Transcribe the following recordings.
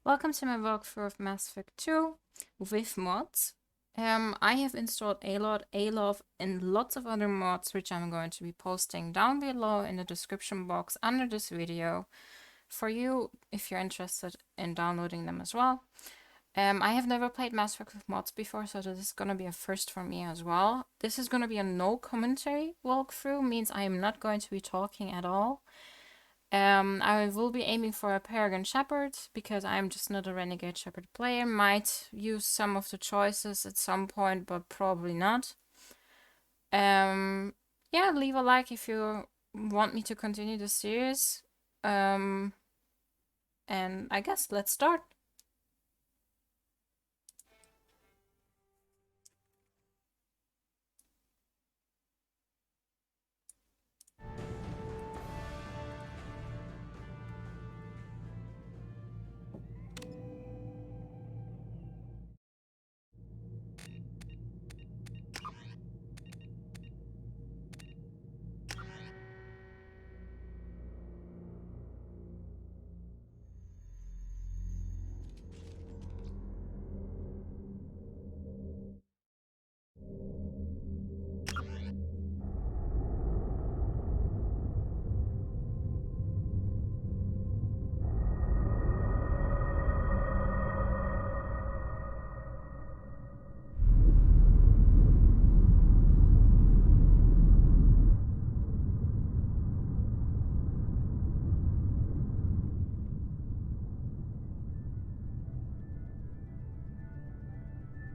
Welcome to my walkthrough of Mass Effect 2 with mods. I have installed ALOT, ALOV, and lots of other mods which I'm going to be posting down below in the description box under this video for you if you're interested in downloading them as well. I have never played Mass Effect with mods before, so this is going to be a first for me as well. This is going to be a no commentary walkthrough, means I am not going to be talking at all. I will be aiming for a Paragon Shepard because I'm just not a Renegade Shepard player. Might use some of the choices at some point, but probably not. Yeah, leave a like if you want me to continue the series. And I guess let's start.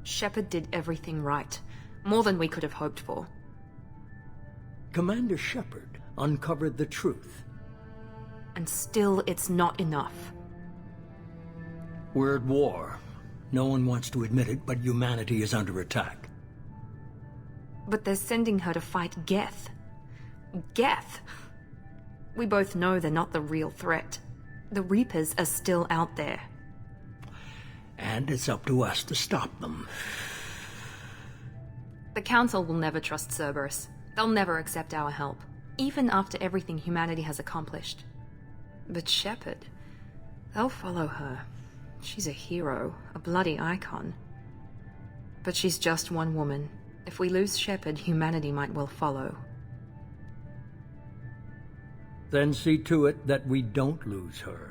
Shepard did everything right. More than we could have hoped for. Commander Shepard uncovered the truth. And still, it's not enough. We're at war. No one wants to admit it, but humanity is under attack. But they're sending her to fight Geth. Geth! We both know they're not the real threat. The Reapers are still out there. And it's up to us to stop them. The Council will never trust Cerberus. They'll never accept our help, even after everything humanity has accomplished. But Shepard, they'll follow her. She's a hero, a bloody icon. But she's just one woman. If we lose Shepard, humanity might well follow. Then see to it that we don't lose her.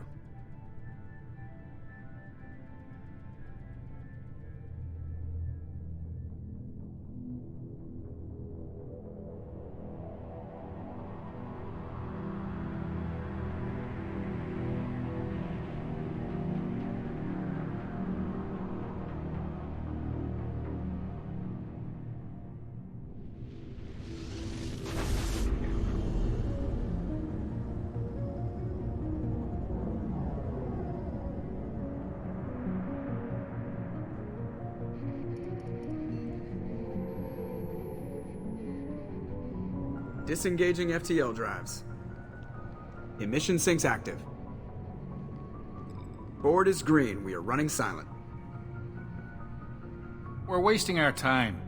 Disengaging FTL drives. Emission sinks active. Board is green. We are running silent. We're wasting our time.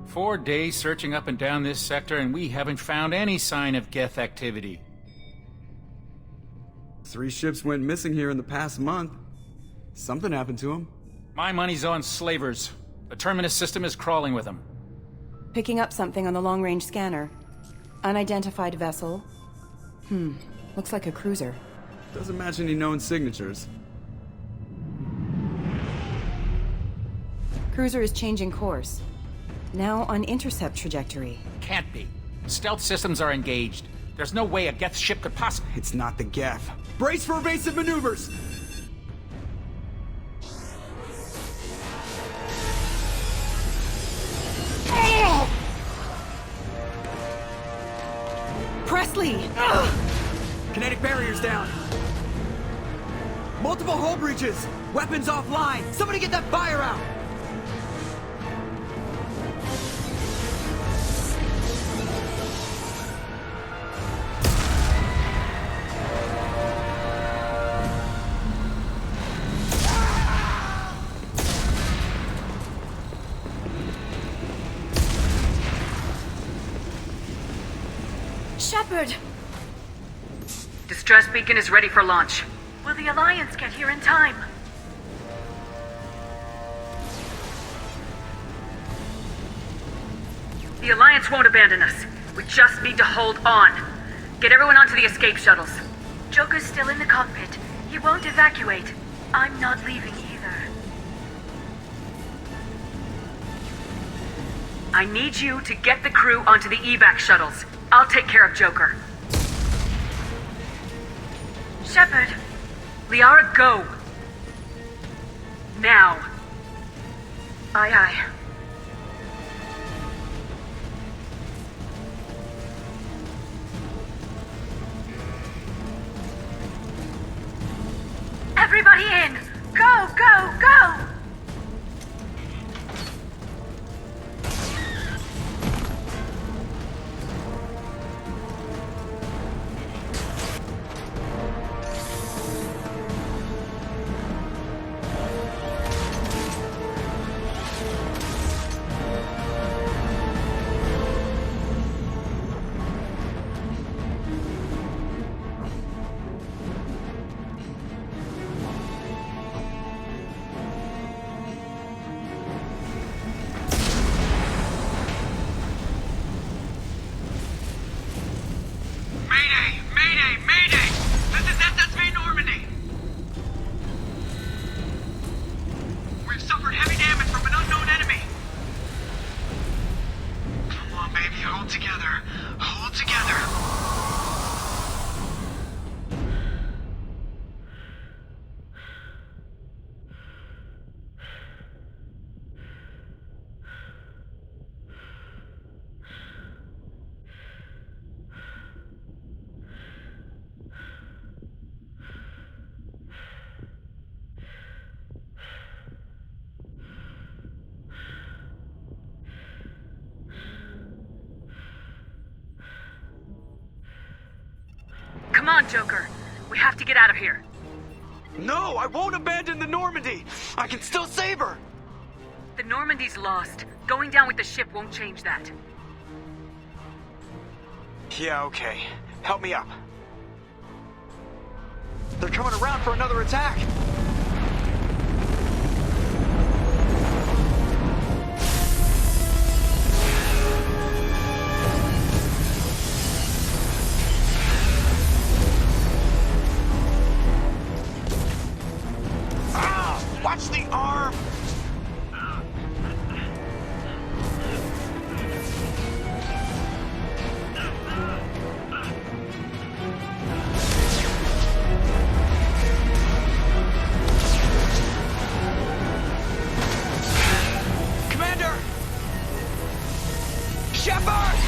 4 days searching up and down this sector, and we haven't found any sign of Geth activity. 3 ships went missing here in the past month. Something happened to them. My money's on slavers. The Terminus system is crawling with them. Picking up something on the long-range scanner. Unidentified vessel. Looks like a cruiser. Doesn't match any known signatures. Cruiser is changing course. Now on intercept trajectory. Can't be. Stealth systems are engaged. There's no way a Geth ship could possibly... It's not the Geth. Brace for evasive maneuvers! Presley! Kinetic barriers down. Multiple hull breaches. Weapons offline. Somebody get that fire out. Shepard! Distress beacon is ready for launch. Will the Alliance get here in time? The Alliance won't abandon us. We just need to hold on. Get everyone onto the escape shuttles. Joker's still in the cockpit. He won't evacuate. I'm not leaving either. I need you to get the crew onto the evac shuttles. I'll take care of Joker. Shepard. Liara, go! Now. Aye, aye. Everybody in! Go, go, go! Come on, Joker. We have to get out of here. No, I won't abandon the Normandy! I can still save her! The Normandy's lost. Going down with the ship won't change that. Yeah, okay. Help me up. They're coming around for another attack! Watch the arm! Commander! Shepard!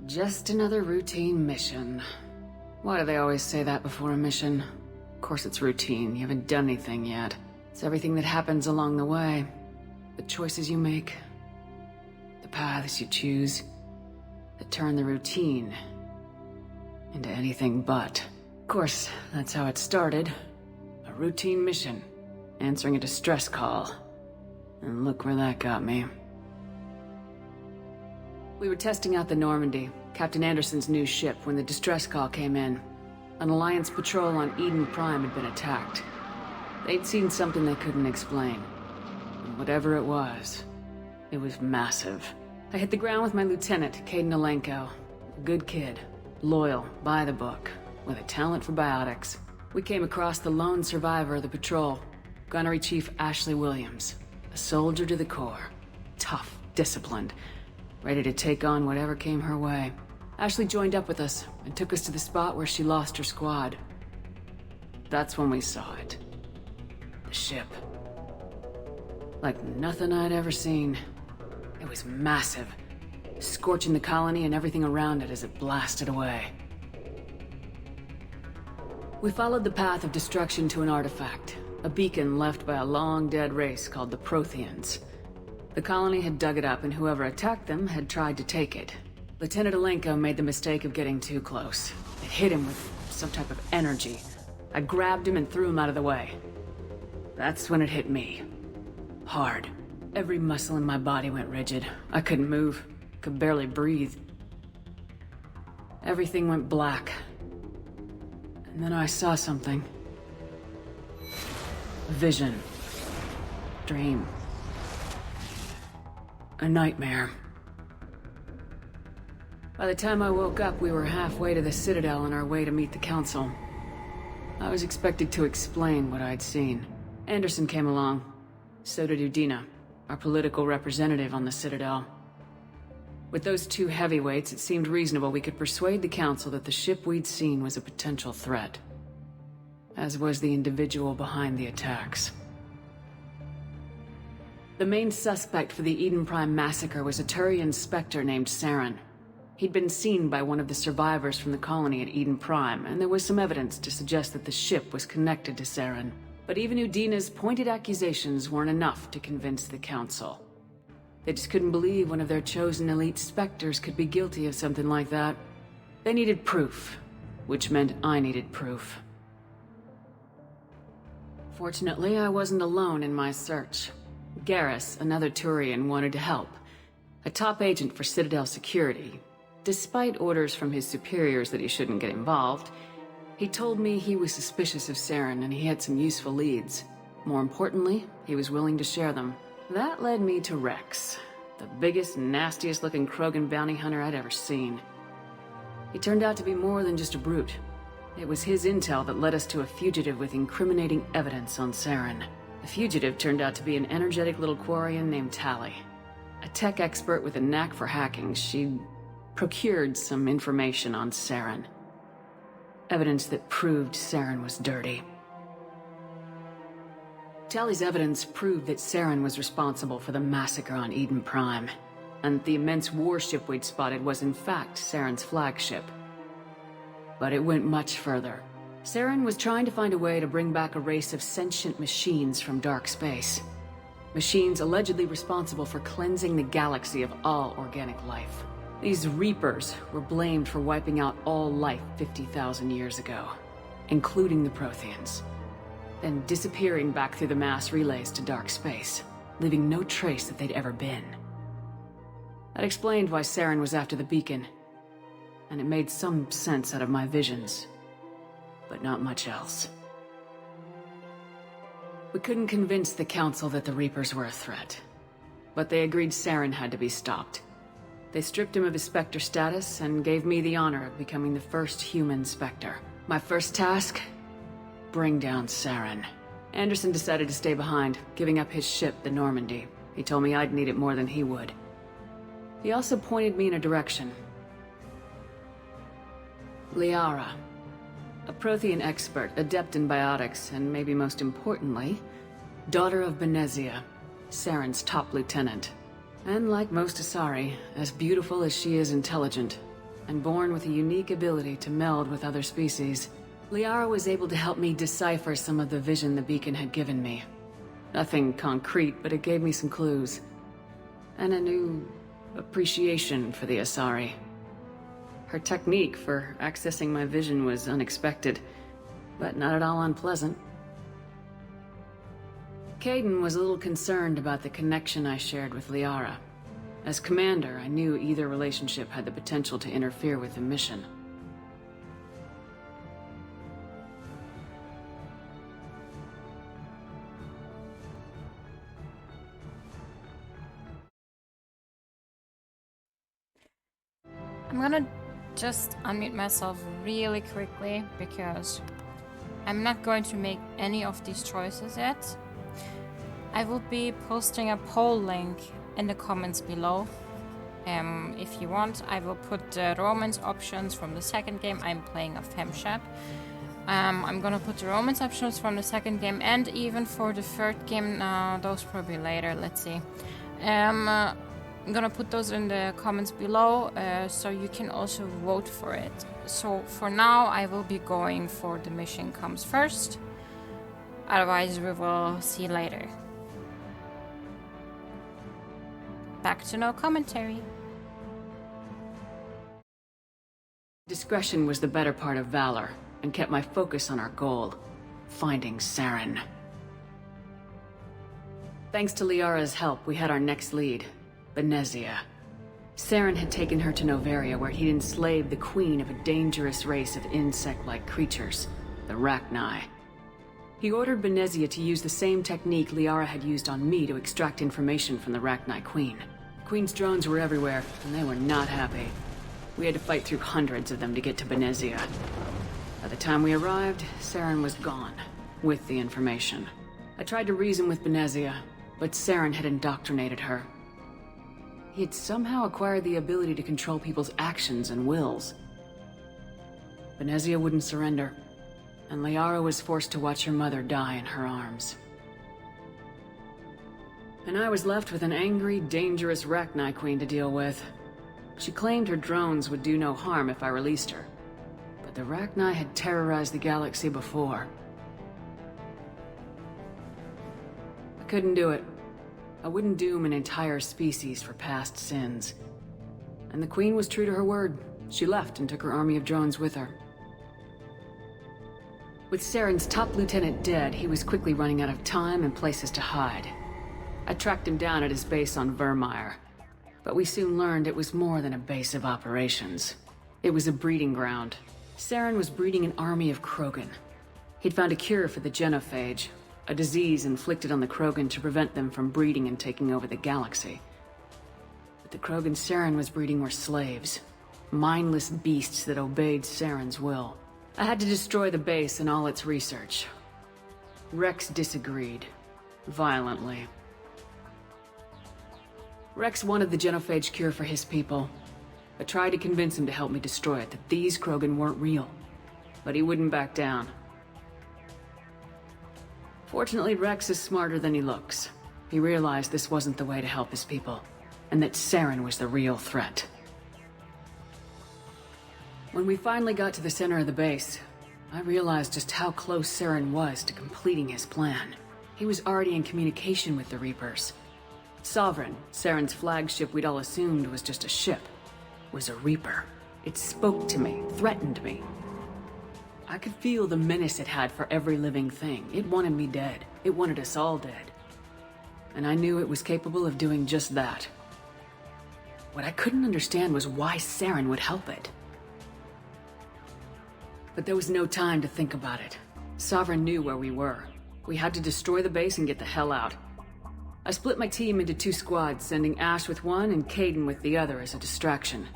Just another routine mission. Why do they always say that before a mission? Of course it's routine, you haven't done anything yet. It's everything that happens along the way. The choices you make, the paths you choose, that turn the routine into anything but. Of course, that's how it started. A routine mission, answering a distress call. And look where that got me. We were testing out the Normandy, Captain Anderson's new ship, when the distress call came in. An Alliance patrol on Eden Prime had been attacked. They'd seen something they couldn't explain. And whatever it was It was massive. I hit the ground with my lieutenant, Caden Alenko. A good kid. Loyal, by the book, with a talent for biotics. We came across the lone survivor of the patrol, Gunnery Chief Ashley Williams. A soldier to the core. Tough, disciplined, ready to take on whatever came her way. Ashley joined up with us and took us to the spot where she lost her squad. That's when we saw it. The ship. Like nothing I'd ever seen. It was massive, scorching the colony and everything around it as it blasted away. We followed the path of destruction to an artifact, a beacon left by a long-dead race called the Protheans. The colony had dug it up, and whoever attacked them had tried to take it. Lieutenant Alenko made the mistake of getting too close. It hit him with some type of energy. I grabbed him and threw him out of the way. That's when it hit me. Hard. Every muscle in my body went rigid. I couldn't move. Could barely breathe. Everything went black. And then I saw something. A vision. Dream. A nightmare. By the time I woke up, we were halfway to the Citadel on our way to meet the Council. I was expected to explain what I'd seen. Anderson came along. So did Udina, our political representative on the Citadel. With those two heavyweights, it seemed reasonable we could persuade the Council that the ship we'd seen was a potential threat. As was the individual behind the attacks. The main suspect for the Eden Prime massacre was a Turian Spectre named Saren. He'd been seen by one of the survivors from the colony at Eden Prime, and there was some evidence to suggest that the ship was connected to Saren. But even Udina's pointed accusations weren't enough to convince the Council. They just couldn't believe one of their chosen elite Spectres could be guilty of something like that. They needed proof, which meant I needed proof. Fortunately, I wasn't alone in my search. Garrus, another Turian, wanted to help. A top agent for Citadel security. Despite orders from his superiors that he shouldn't get involved, he told me he was suspicious of Saren and he had some useful leads. More importantly, he was willing to share them. That led me to Rex, the biggest, nastiest looking Krogan bounty hunter I'd ever seen. He turned out to be more than just a brute. It was his intel that led us to a fugitive with incriminating evidence on Saren. The fugitive turned out to be an energetic little Quarian named Tali. A tech expert with a knack for hacking, she procured some information on Saren. Evidence that proved Saren was dirty. Tali's evidence proved that Saren was responsible for the massacre on Eden Prime, and the immense warship we'd spotted was in fact Saren's flagship. But it went much further. Saren was trying to find a way to bring back a race of sentient machines from dark space. Machines allegedly responsible for cleansing the galaxy of all organic life. These Reapers were blamed for wiping out all life 50,000 years ago, including the Protheans, then disappearing back through the mass relays to dark space, leaving no trace that they'd ever been. That explained why Saren was after the beacon, and it made some sense out of my visions, but not much else. We couldn't convince the Council that the Reapers were a threat, but they agreed Saren had to be stopped. They stripped him of his Spectre status and gave me the honor of becoming the first human Spectre. My first task? Bring down Saren. Anderson decided to stay behind, giving up his ship, the Normandy. He told me I'd need it more than he would. He also pointed me in a direction. Liara. A Prothean expert, adept in biotics, and maybe most importantly, daughter of Benezia, Saren's top lieutenant. And like most Asari, as beautiful as she is intelligent, and born with a unique ability to meld with other species, Liara was able to help me decipher some of the vision the beacon had given me. Nothing concrete, but it gave me some clues. And a new appreciation for the Asari. Her technique for accessing my vision was unexpected, but not at all unpleasant. Caden was a little concerned about the connection I shared with Liara. As commander, I knew either relationship had the potential to interfere with the mission. I'm gonna just unmute myself really quickly because I'm not going to make any of these choices yet. I will be posting a poll link in the comments below. If you want, I will put the romance options from the second game. I'm playing a femshep. I'm gonna put the romance options from the second game and even for the third game. Those probably later. Let's see. I'm gonna put those in the comments below, so you can also vote for it. So for now, I will be going for the mission comes first. Otherwise, we will see later. Back to no commentary. Discretion was the better part of valor, and kept my focus on our goal, finding Saren. Thanks to Liara's help, we had our next lead, Benezia. Saren had taken her to Noveria, where he'd enslaved the queen of a dangerous race of insect-like creatures, the Rachni. He ordered Benezia to use the same technique Liara had used on me to extract information from the Rachni queen. The queen's drones were everywhere, and they were not happy. We had to fight through hundreds of them to get to Benezia. By the time we arrived, Saren was gone, with the information. I tried to reason with Benezia, but Saren had indoctrinated her. He had somehow acquired the ability to control people's actions and wills. Benezia wouldn't surrender, and Liara was forced to watch her mother die in her arms. And I was left with an angry, dangerous Rachni queen to deal with. She claimed her drones would do no harm if I released her. But the Rachni had terrorized the galaxy before. I couldn't do it. I wouldn't doom an entire species for past sins. And the Queen was true to her word. She left and took her army of drones with her. With Saren's top lieutenant dead, he was quickly running out of time and places to hide. I tracked him down at his base on Vermeer. But we soon learned it was more than a base of operations. It was a breeding ground. Saren was breeding an army of Krogan. He'd found a cure for the genophage, a disease inflicted on the Krogan to prevent them from breeding and taking over the galaxy. But the Krogan Saren was breeding were slaves, mindless beasts that obeyed Saren's will. I had to destroy the base and all its research. Rex disagreed, violently. Rex wanted the genophage cure for his people. I tried to convince him to help me destroy it, that these Krogan weren't real. But he wouldn't back down. Fortunately, Rex is smarter than he looks. He realized this wasn't the way to help his people, and that Saren was the real threat. When we finally got to the center of the base, I realized just how close Saren was to completing his plan. He was already in communication with the Reapers. Sovereign, Saren's flagship we'd all assumed was just a ship, was a Reaper. It spoke to me, threatened me. I could feel the menace it had for every living thing. It wanted me dead. It wanted us all dead. And I knew it was capable of doing just that. What I couldn't understand was why Saren would help it. But there was no time to think about it. Sovereign knew where we were. We had to destroy the base and get the hell out. I split my team into 2 squads, sending Ash with one and Kaidan with the other as a distraction.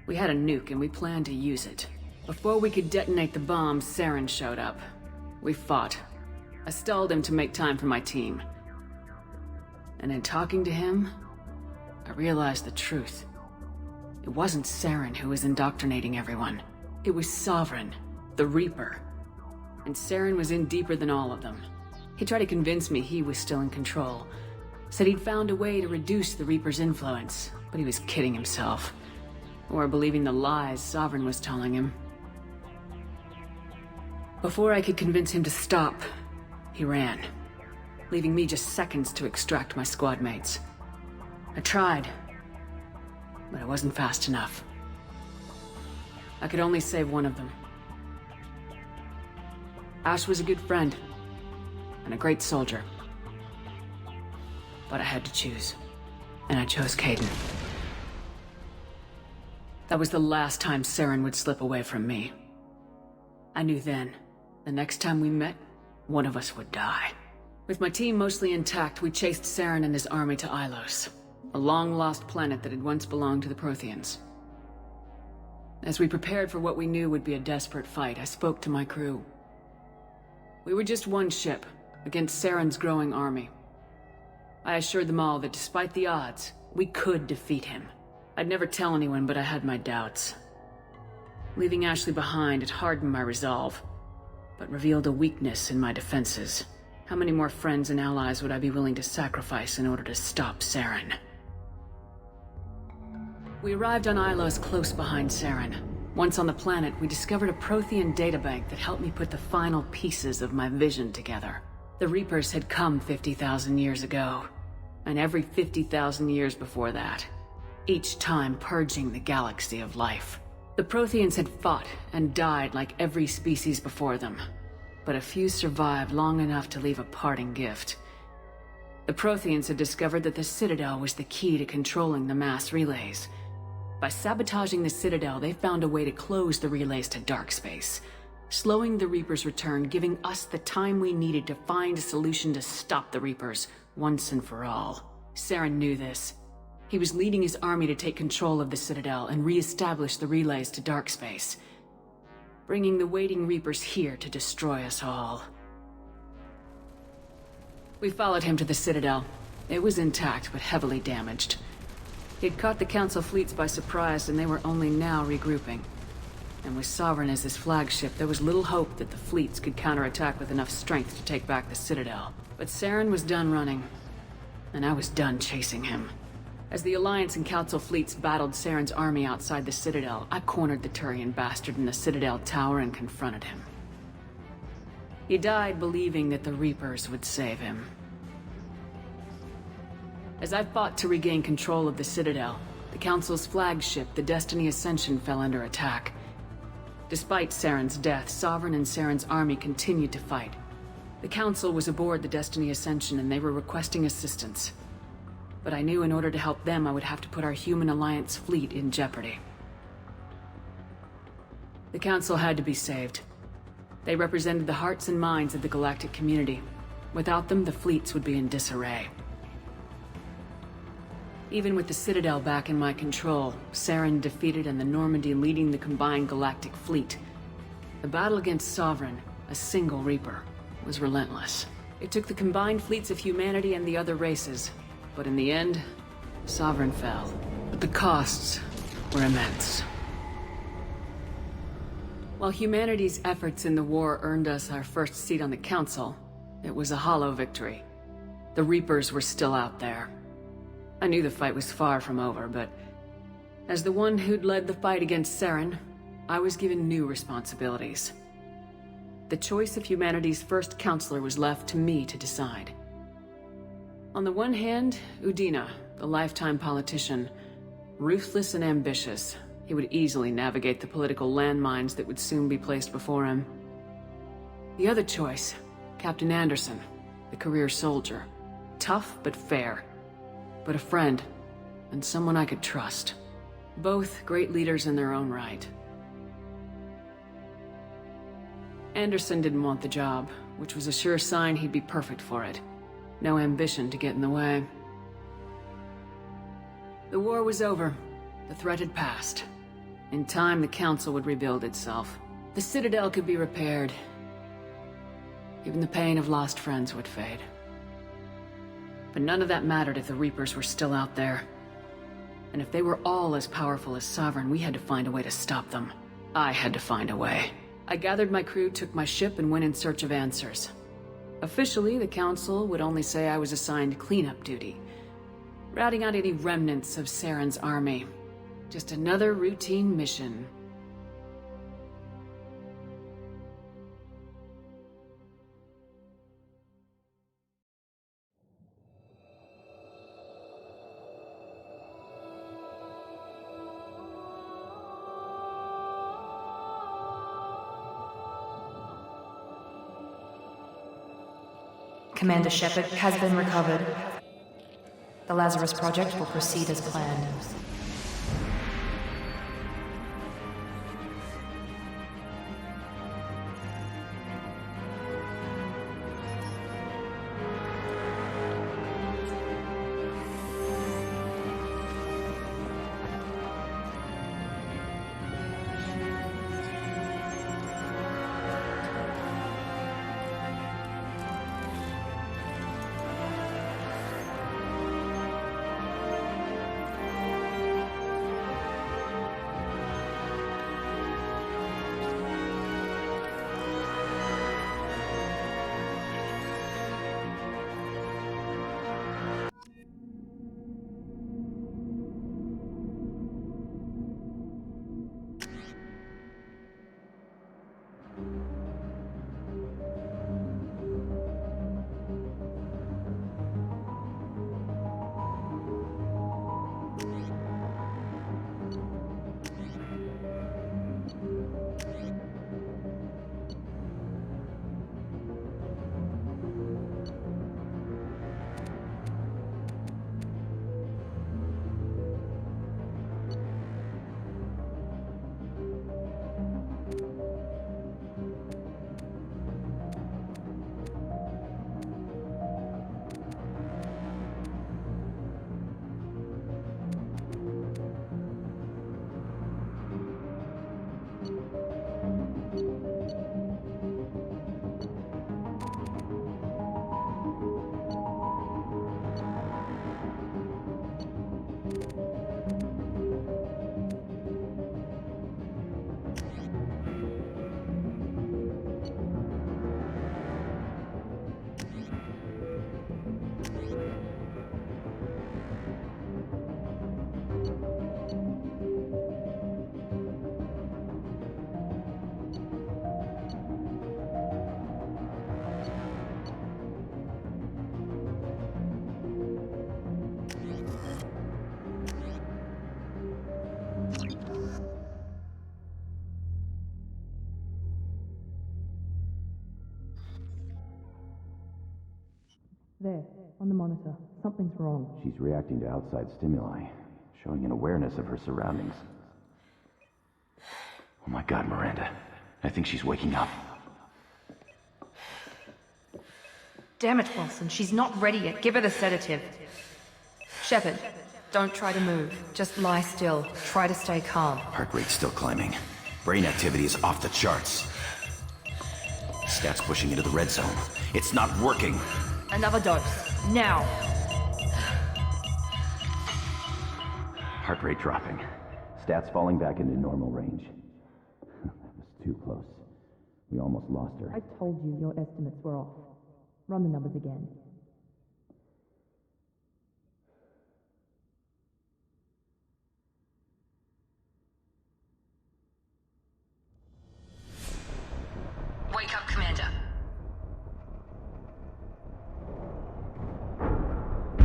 We had a nuke and we planned to use it. Before we could detonate the bomb, Saren showed up. We fought. I stalled him to make time for my team. And in talking to him, I realized the truth. It wasn't Saren who was indoctrinating everyone. It was Sovereign, the Reaper. And Saren was in deeper than all of them. He tried to convince me he was still in control. Said he'd found a way to reduce the Reaper's influence, but he was kidding himself. Or believing the lies Sovereign was telling him. Before I could convince him to stop, he ran, leaving me just seconds to extract my squad mates. I tried, but I wasn't fast enough. I could only save one of them. Ash was a good friend, and a great soldier. But I had to choose, and I chose Kaidan. That was the last time Saren would slip away from me. I knew then, the next time we met, one of us would die. With my team mostly intact, we chased Saren and his army to Ilos, a long-lost planet that had once belonged to the Protheans. As we prepared for what we knew would be a desperate fight, I spoke to my crew. We were just one ship, against Saren's growing army. I assured them all that despite the odds, we could defeat him. I'd never tell anyone, but I had my doubts. Leaving Ashley behind had hardened my resolve, but revealed a weakness in my defenses. How many more friends and allies would I be willing to sacrifice in order to stop Saren? We arrived on Ilos close behind Saren. Once on the planet, we discovered a Prothean databank that helped me put the final pieces of my vision together. The Reapers had come 50,000 years ago, and every 50,000 years before that, each time purging the galaxy of life. The Protheans had fought and died like every species before them, but a few survived long enough to leave a parting gift. The Protheans had discovered that the Citadel was the key to controlling the mass relays. By sabotaging the Citadel, they found a way to close the relays to dark space, slowing the Reapers' return, giving us the time we needed to find a solution to stop the Reapers once and for all. Saren knew this. He was leading his army to take control of the Citadel and re-establish the relays to dark space, bringing the waiting Reapers here to destroy us all. We followed him to the Citadel. It was intact, but heavily damaged. He'd caught the Council fleets by surprise, and they were only now regrouping. And with Sovereign as his flagship, there was little hope that the fleets could counterattack with enough strength to take back the Citadel. But Saren was done running, and I was done chasing him. As the Alliance and Council fleets battled Saren's army outside the Citadel, I cornered the Turian bastard in the Citadel tower and confronted him. He died believing that the Reapers would save him. As I fought to regain control of the Citadel, the Council's flagship, the Destiny Ascension, fell under attack. Despite Saren's death, Sovereign and Saren's army continued to fight. The Council was aboard the Destiny Ascension and they were requesting assistance. But I knew in order to help them, I would have to put our Human Alliance fleet in jeopardy. The Council had to be saved. They represented the hearts and minds of the galactic community. Without them, the fleets would be in disarray. Even with the Citadel back in my control, Saren defeated and the Normandy leading the combined galactic fleet. The battle against Sovereign, a single Reaper, was relentless. It took the combined fleets of humanity and the other races, but in the end, Sovereign fell. But the costs were immense. While humanity's efforts in the war earned us our first seat on the Council, it was a hollow victory. The Reapers were still out there. I knew the fight was far from over, but as the one who'd led the fight against Saren, I was given new responsibilities. The choice of humanity's first counselor was left to me to decide. On the one hand, Udina, the lifetime politician, ruthless and ambitious. He would easily navigate the political landmines that would soon be placed before him. The other choice, Captain Anderson, the career soldier. Tough but fair. But a friend, and someone I could trust. Both great leaders in their own right. Anderson didn't want the job, which was a sure sign he'd be perfect for it. No ambition to get in the way. The war was over. The threat had passed. In time, the Council would rebuild itself. The Citadel could be repaired. Even the pain of lost friends would fade. But none of that mattered if the Reapers were still out there. And if they were all as powerful as Sovereign, we had to find a way to stop them. I had to find a way. I gathered my crew, took my ship, and went in search of answers. Officially, the Council would only say I was assigned cleanup duty, routing out any remnants of Saren's army. Just another routine mission. Commander Shepard has been recovered. The Lazarus project will proceed as planned. There, on the monitor. Something's wrong. She's reacting to outside stimuli, showing an awareness of her surroundings. Oh my god, Miranda. I think she's waking up. Damn it, Wilson. She's not ready yet. Give her the sedative. Shepard, don't try to move. Just lie still. Try to stay calm. Heart rate's still climbing. Brain activity is off the charts. Stats pushing into the red zone. It's not working. Another dose. Now. Heart rate dropping. Stats falling back into normal range. That was too close. We almost lost her. I told you your estimates were off. Run the numbers again. Wake up, Commander.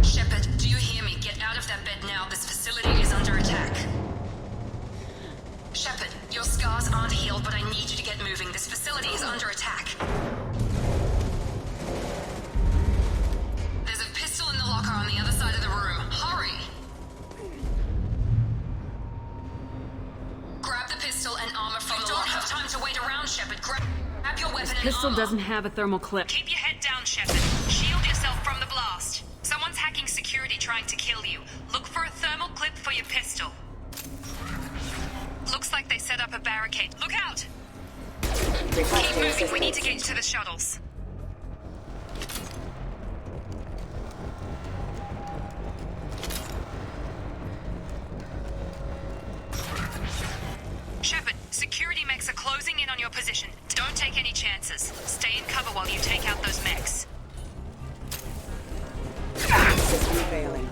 Shepard, do you hear me? Get out of that bed now. This facility is under attack. Shepard, your scars aren't healed, but I need you to get moving. This facility is under attack. There's a pistol in the locker on the other side of the room. Hurry! Grab the pistol and armor from the locker. You don't have time to wait around, Shepard. Grab your weapon and Pistol armor. doesn't have a thermal clip. Keep your head down, Shepard. Shield yourself from the blast. Someone's hacking security trying to kill you. Look for a thermal clip for your pistol. Looks like they set up a barricade. Look out! Keep moving. We need to get to the shuttles. Shepard, security mechs are closing in on your position. Don't take any chances. Stay in cover while you take out those mechs. System failing.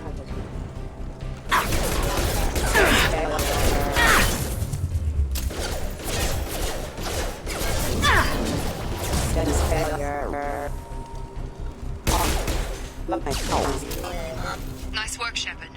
Status failure. Nice work, Shepard.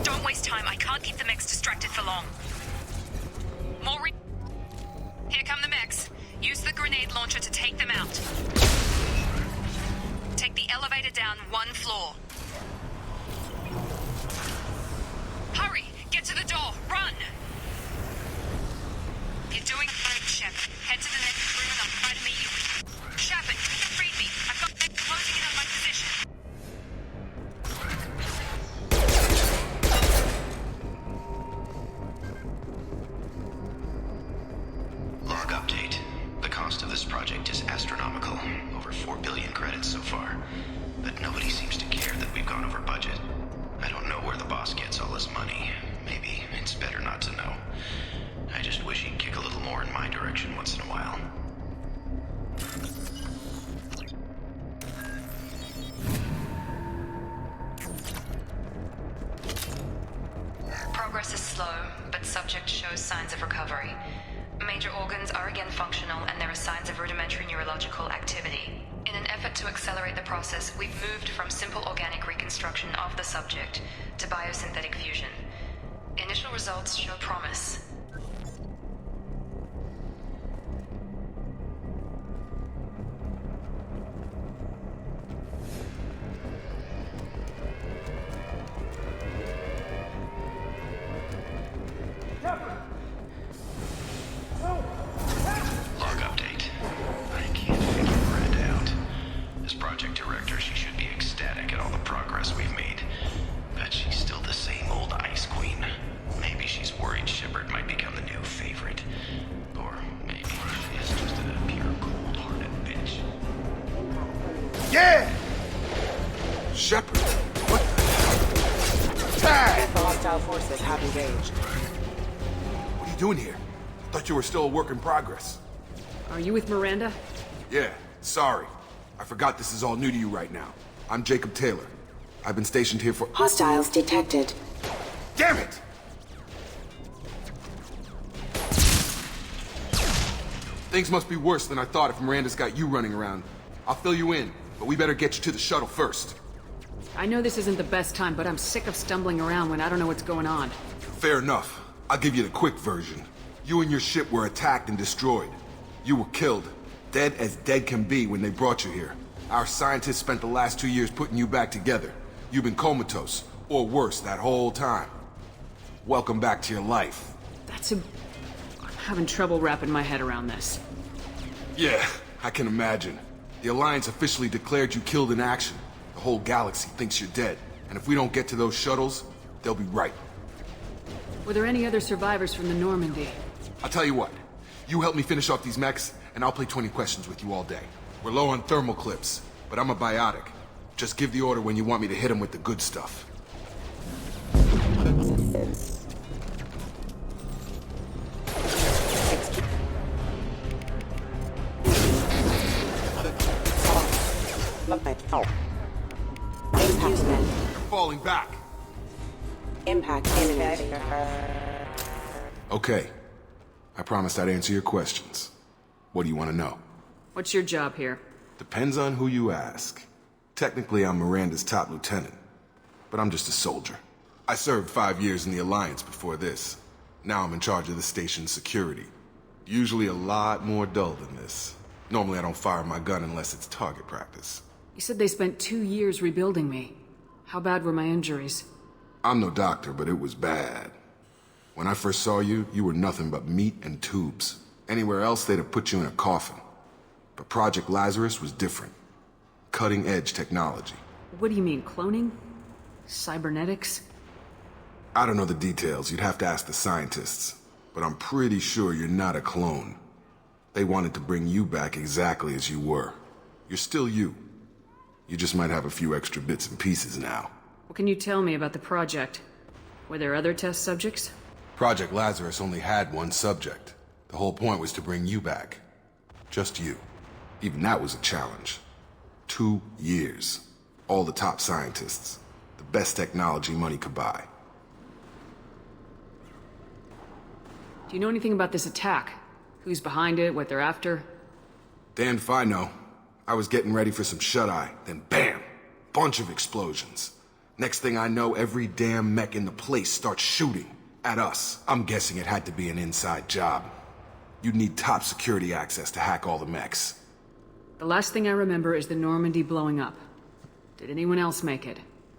Don't waste time. I can't keep the mechs distracted for long. Here come the mechs. Use the grenade launcher to take them out. Take the elevator down 1 floor. Hurry! Get to the door! Run! You're doing great, Shepard. Head to the next room and I'll try to meet you. Shepard, read me. I've got them closing in on my position. Log update. The cost of this project is astronomical. Over 4 billion credits so far. But nobody seems to care that we've gone over budget. I don't know where the boss gets all his money. Maybe it's better not to know. I just wish he'd kick a little more in my direction once in a while. Progress is slow, but subject shows signs of recovery. Major organs are again functional, and there are signs of rudimentary neurological activity. In an effort to accelerate the process, we've moved from simple organic reconstruction of the subject to biosynthetic fusion. Initial results show promise. Log update. I can't figure Miranda out. As project director, she should be ecstatic at all the progress we've made. But she's still the same old ice queen. Maybe she's worried Shepard might become the new favorite. Or maybe she's just a pure cold-hearted bitch. Yeah! Shepard, what the hell? Tag! Hostile forces have engaged. What are you doing here? Thought you were still a work in progress. Are you with Miranda? Yeah, sorry. I forgot this is all new to you right now. I'm Jacob Taylor. I've been stationed here for— Hostiles detected. Damn it! Things must be worse than I thought if Miranda's got you running around. I'll fill you in, but we better get you to the shuttle first. I know this isn't the best time, but I'm sick of stumbling around when I don't know what's going on. Fair enough. I'll give you the quick version. You and your ship were attacked and destroyed. You were killed. Dead as dead can be when they brought you here. Our scientists spent the last 2 years putting you back together. You've been comatose, or worse, that whole time. Welcome back to your life. I'm having trouble wrapping my head around this. Yeah, I can imagine. The Alliance officially declared you killed in action. The whole galaxy thinks you're dead. And if we don't get to those shuttles, they'll be right. Were there any other survivors from the Normandy? I'll tell you what. You help me finish off these mechs, and I'll play 20 questions with you all day. We're low on thermal clips, but I'm a biotic. Just give the order when you want me to hit them with the good stuff. You're falling back. Impact. Okay. I promised I'd answer your questions. What do you want to know? What's your job here? Depends on who you ask. Technically, I'm Miranda's top lieutenant, but I'm just a soldier. I served 5 years in the Alliance before this. Now I'm in charge of the station's security. Usually a lot more dull than this. Normally I don't fire my gun unless it's target practice. You said they spent 2 years rebuilding me. How bad were my injuries? I'm no doctor, but it was bad. When I first saw you, you were nothing but meat and tubes. Anywhere else, they'd have put you in a coffin. But Project Lazarus was different. Cutting-edge technology. What do you mean, cloning? Cybernetics? I don't know the details. You'd have to ask the scientists. But I'm pretty sure you're not a clone. They wanted to bring you back exactly as you were. You're still you. You just might have a few extra bits and pieces now. What can you tell me about the project? Were there other test subjects? Project Lazarus only had one subject. The whole point was to bring you back. Just you. Even that was a challenge. 2 years. All the top scientists. The best technology money could buy. Do you know anything about this attack? Who's behind it, what they're after? Damned if I know. I was getting ready for some shut-eye, then bam! Bunch of explosions. Next thing I know, every damn mech in the place starts shooting. At us. I'm guessing it had to be an inside job. You'd need top security access to hack all the mechs. The last thing I remember is the Normandy blowing up. Did anyone else make it?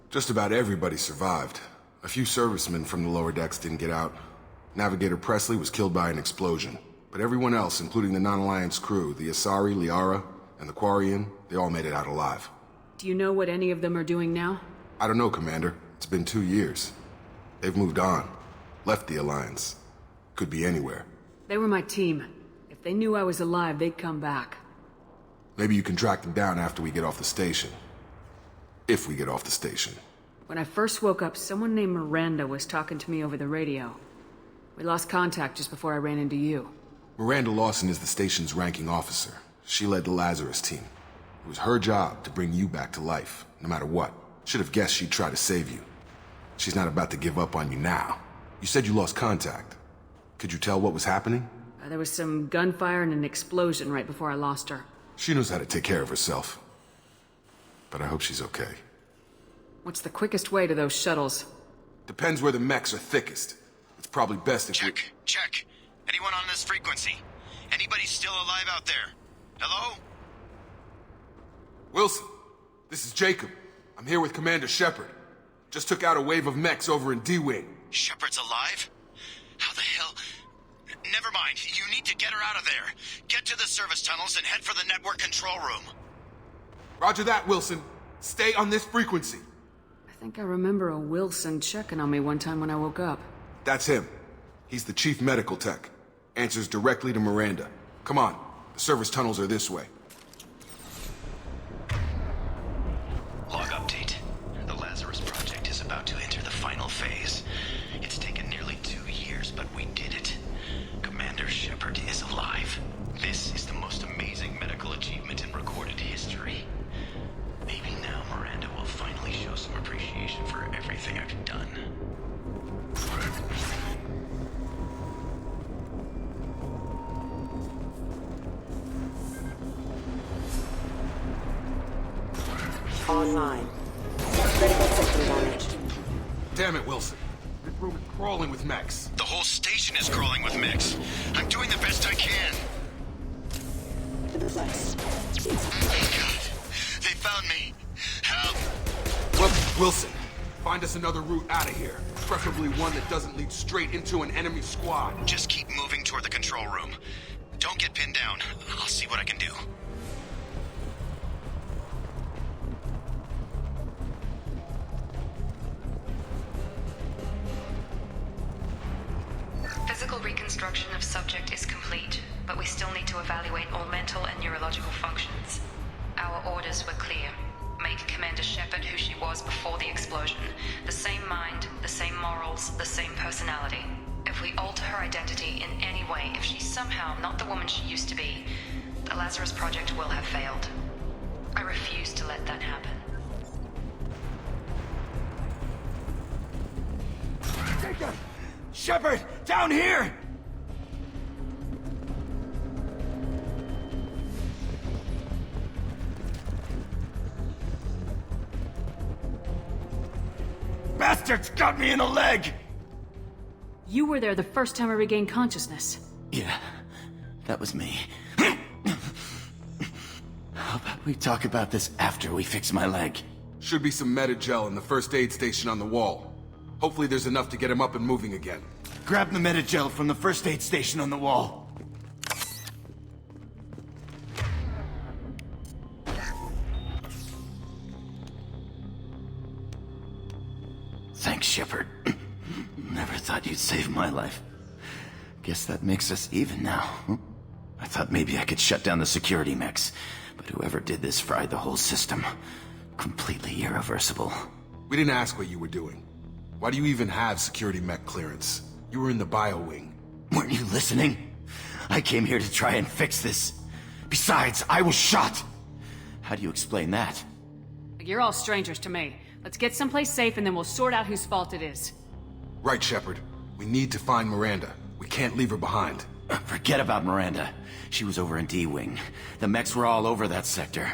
Just about everybody survived. A few servicemen from the lower decks didn't get out. Navigator Presley was killed by an explosion. But everyone else, including the non-Alliance crew, the Asari, Liara, and the Quarian, they all made it out alive. Do you know what any of them are doing now? I don't know, Commander. It's been 2 years. They've moved on. Left the Alliance. Could be anywhere. They were my team. If they knew I was alive, they'd come back. Maybe you can track them down after we get off the station. If we get off the station. When I first woke up, someone named Miranda was talking to me over the radio. We lost contact just before I ran into you. Miranda Lawson is the station's ranking officer. She led the Lazarus team. It was her job to bring you back to life, no matter what. Should have guessed she'd try to save you. She's not about to give up on you now. You said you lost contact. Could you tell what was happening? There was some gunfire and an explosion right before I lost her. She knows how to take care of herself. But I hope she's okay. What's the quickest way to those shuttles? Depends where the mechs are thickest. It's probably best if Check. Anyone on this frequency? Anybody still alive out there? Hello? Wilson, this is Jacob. I'm here with Commander Shepard. Just took out a wave of mechs over in D-Wing. Shepard's alive? How the hell? Never mind. You need to get her out of there. Get to the service tunnels and head for the network control room. Roger that, Wilson. Stay on this frequency. I think I remember a Wilson checking on me one time when I woke up. That's him. He's the chief medical tech. Answers directly to Miranda. Come on. The service tunnels are this way. Log update. The Lazarus project is about to enter the final phase. It's taken nearly 2 years, but we did it. Commander Shepard is alive. This is the most amazing medical achievement in recorded history. Maybe now Miranda will finally show some appreciation for everything I've done. online. Critical system damage. Damn it, Wilson. This room is crawling with mechs. The whole station is crawling with mechs. I'm doing the best I can. God, they found me. Help! Wilson, find us another route out of here. Preferably one that doesn't lead straight into an enemy squad. Just keep moving toward the control room. Don't get pinned down. I'll see what I can do. Physical reconstruction of subject is complete, but we still need to evaluate all mental and neurological functions. Our orders were clear. Make Commander Shepard who she was before the explosion. The same mind, the same morals, the same personality. If we alter her identity in any way, if she's somehow not the woman she used to be, the Lazarus Project will have failed. I refuse to let that happen. Jacob! Shepard! Down here! Bastards got me in the leg! You were there the first time I regained consciousness. Yeah, that was me. How about we talk about this after we fix my leg? Should be some Metagel in the first aid station on the wall. Hopefully there's enough to get him up and moving again. Grab the Metagel from the first aid station on the wall. Thanks, Shepard. Never thought you'd save my life. Guess that makes us even now. I thought maybe I could shut down the security mechs, but whoever did this fried the whole system. Completely irreversible. We didn't ask what you were doing. Why do you even have security mech clearance? You were in the bio wing. Weren't you listening? I came here to try and fix this. Besides, I was shot. How do you explain that? You're all strangers to me. Let's get someplace safe and then we'll sort out whose fault it is. Right, Shepard. We need to find Miranda. We can't leave her behind. Forget about Miranda. She was over in D-Wing. The mechs were all over that sector.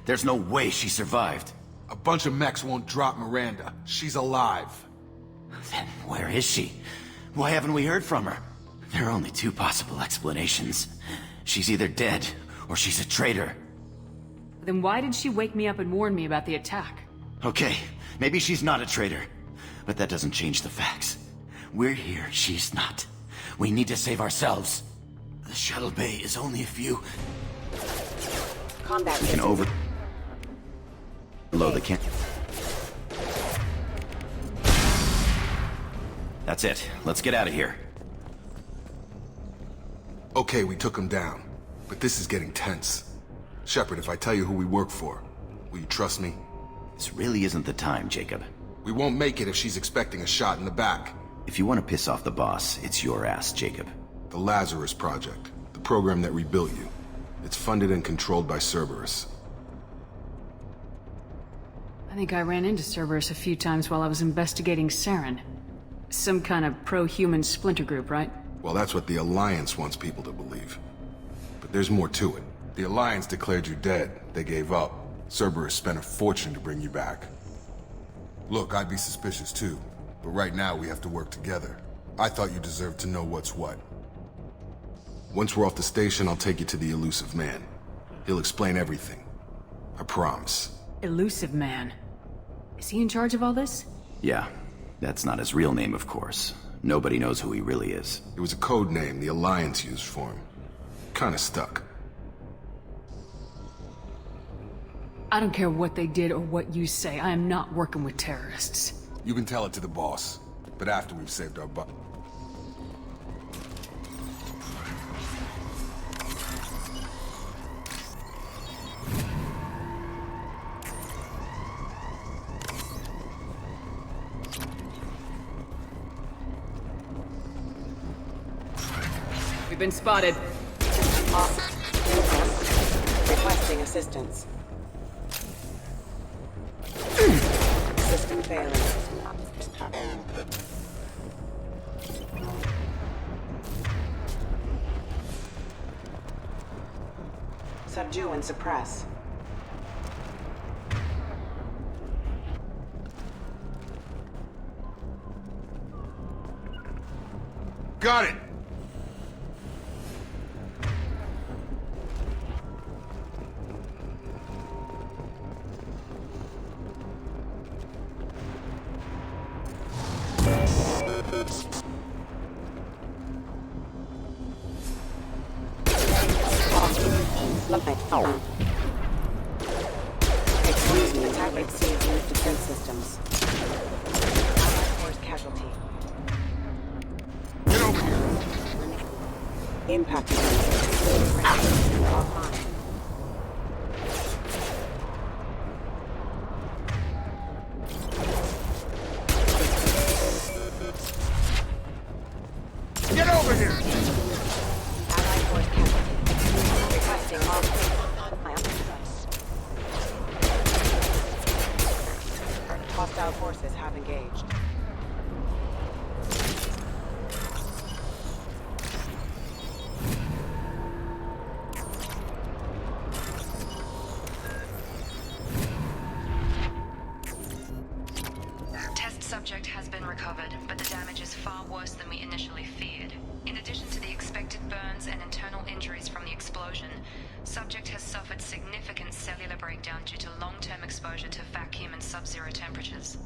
There's no way she survived. A bunch of mechs won't drop Miranda. She's alive. Then where is she? Why haven't we heard from her? There are only two possible explanations. She's either dead, or she's a traitor. Then why did she wake me up and warn me about the attack? Okay, maybe she's not a traitor. But that doesn't change the facts. We're here, she's not. We need to save ourselves. The shuttle bay is only a few... Combat we can overload the can... That's it. Let's get out of here. Okay, we took him down. But this is getting tense. Shepard, if I tell you who we work for, will you trust me? This really isn't the time, Jacob. We won't make it if she's expecting a shot in the back. If you want to piss off the boss, it's your ass, Jacob. The Lazarus Project. The program that rebuilt you. It's funded and controlled by Cerberus. I think I ran into Cerberus a few times while I was investigating Saren. Some kind of pro-human splinter group, right? Well, that's what the Alliance wants people to believe. But there's more to it. The Alliance declared you dead. They gave up. Cerberus spent a fortune to bring you back. Look, I'd be suspicious too. But right now we have to work together. I thought you deserved to know what's what. Once we're off the station, I'll take you to the Elusive Man. He'll explain everything. I promise. Elusive Man. Is he in charge of all this? Yeah. That's not his real name, of course. Nobody knows who he really is. It was a code name the Alliance used for him. Kinda stuck. I don't care what they did or what you say. I am not working with terrorists. You can tell it to the boss, but after we've saved our butt. We've been spotted. Requesting assistance. System failing. Subdue and suppress. Got it! Excuse me, attack exceeds most defense systems. Force casualty. Get over here! Impact defense. Offline. Get over here! Allied force casualty. Requesting off. Hostile forces have engaged. Test subject has been recovered, but the damage is far worse than we initially feared. In addition to the expected burns and internal injuries from the explosion, subject has suffered significant cellular breakdown due to long-term exposure to vacuum and sub-zero temperatures.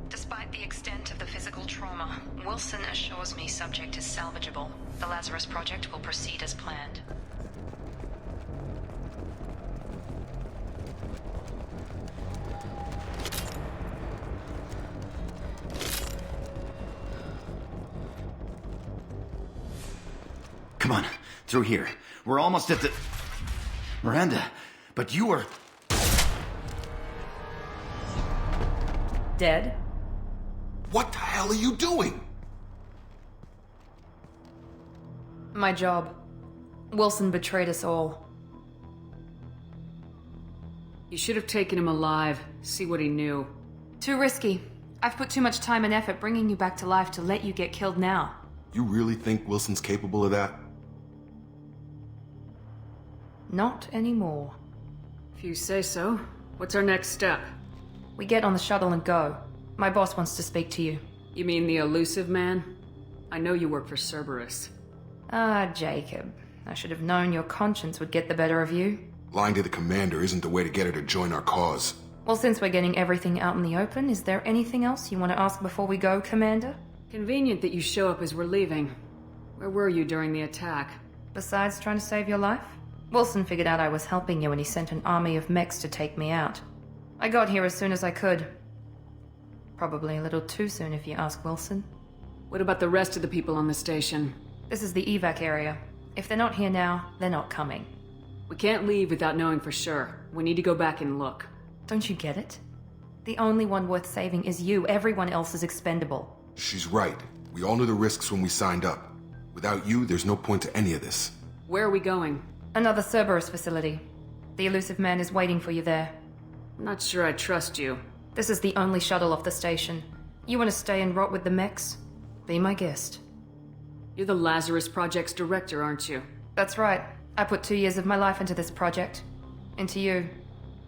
Despite the extent of the physical trauma, Wilson assures me subject is salvageable. The Lazarus project will proceed as planned. Come on, through here. We're almost at the... Miranda, but you were... Dead? What the hell are you doing? My job. Wilson betrayed us all. You should have taken him alive, see what he knew. Too risky. I've put too much time and effort bringing you back to life to let you get killed now. You really think Wilson's capable of that? Not anymore. If you say so. What's our next step? We get on the shuttle and go. My boss wants to speak to you. You mean the elusive man? I know you work for Cerberus. Ah, Jacob. I should have known your conscience would get the better of you. Lying to the commander isn't the way to get her to join our cause. Well, since we're getting everything out in the open, is there anything else you want to ask before we go, Commander? Convenient that you show up as we're leaving. Where were you during the attack? Besides trying to save your life? Wilson figured out I was helping you and he sent an army of mechs to take me out. I got here as soon as I could. Probably a little too soon if you ask Wilson. What about the rest of the people on the station? This is the evac area. If they're not here now, they're not coming. We can't leave without knowing for sure. We need to go back and look. Don't you get it? The only one worth saving is you. Everyone else is expendable. She's right. We all knew the risks when we signed up. Without you, there's no point to any of this. Where are we going? Another Cerberus facility. The elusive man is waiting for you there. I'm not sure I trust you. This is the only shuttle off the station. You want to stay and rot with the mechs? Be my guest. You're the Lazarus Project's director, aren't you? That's right. I put 2 years of my life into this project. Into you.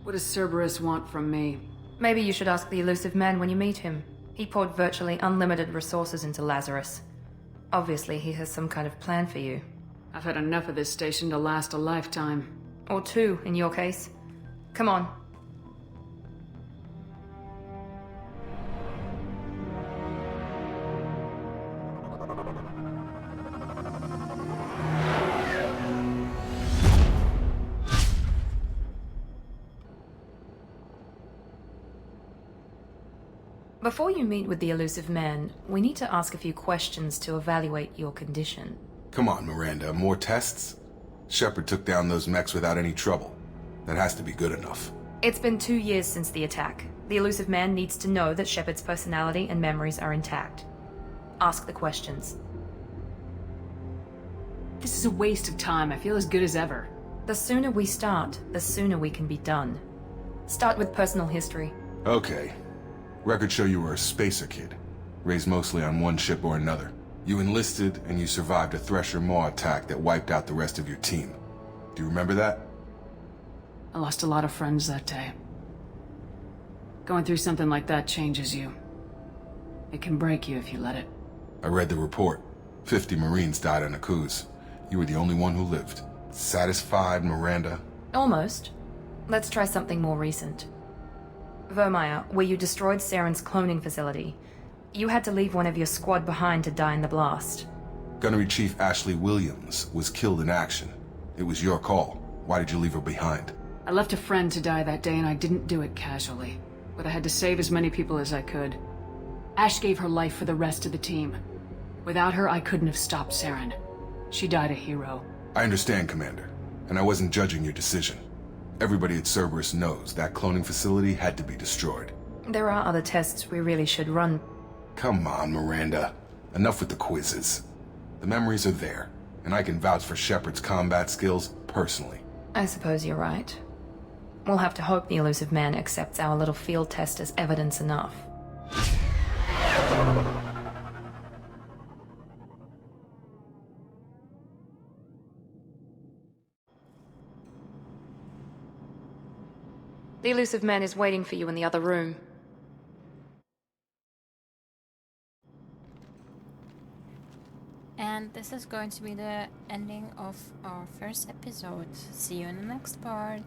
What does Cerberus want from me? Maybe you should ask the elusive man when you meet him. He poured virtually unlimited resources into Lazarus. Obviously, he has some kind of plan for you. I've had enough of this station to last a lifetime. Or 2, in your case. Come on. Before you meet with the elusive man, we need to ask a few questions to evaluate your condition. Come on, Miranda, more tests? Shepard took down those mechs without any trouble. That has to be good enough. It's been 2 years since the attack. The elusive man needs to know that Shepard's personality and memories are intact. Ask the questions. This is a waste of time. I feel as good as ever. The sooner we start, the sooner we can be done. Start with personal history. Okay. Records show you were a spacer kid, raised mostly on one ship or another. You enlisted, and you survived a Thresher Maw attack that wiped out the rest of your team. Do you remember that? I lost a lot of friends that day. Going through something like that changes you. It can break you if you let it. I read the report. 50 Marines died on Akuz. You were the only one who lived. Satisfied, Miranda? Almost. Let's try something more recent. Vermeer, where you destroyed Saren's cloning facility. You had to leave one of your squad behind to die in the blast. Gunnery Chief Ashley Williams was killed in action. It was your call. Why did you leave her behind? I left a friend to die that day and I didn't do it casually. But I had to save as many people as I could. Ash gave her life for the rest of the team. Without her, I couldn't have stopped Saren. She died a hero. I understand, Commander. And I wasn't judging your decision. Everybody at Cerberus knows that cloning facility had to be destroyed. There are other tests we really should run. Come on, Miranda. Enough with the quizzes. The memories are there, and I can vouch for Shepard's combat skills personally. I suppose you're right. We'll have to hope the elusive man accepts our little field test as evidence enough. The elusive man is waiting for you in the other room. And this is going to be the ending of our first episode. See you in the next part.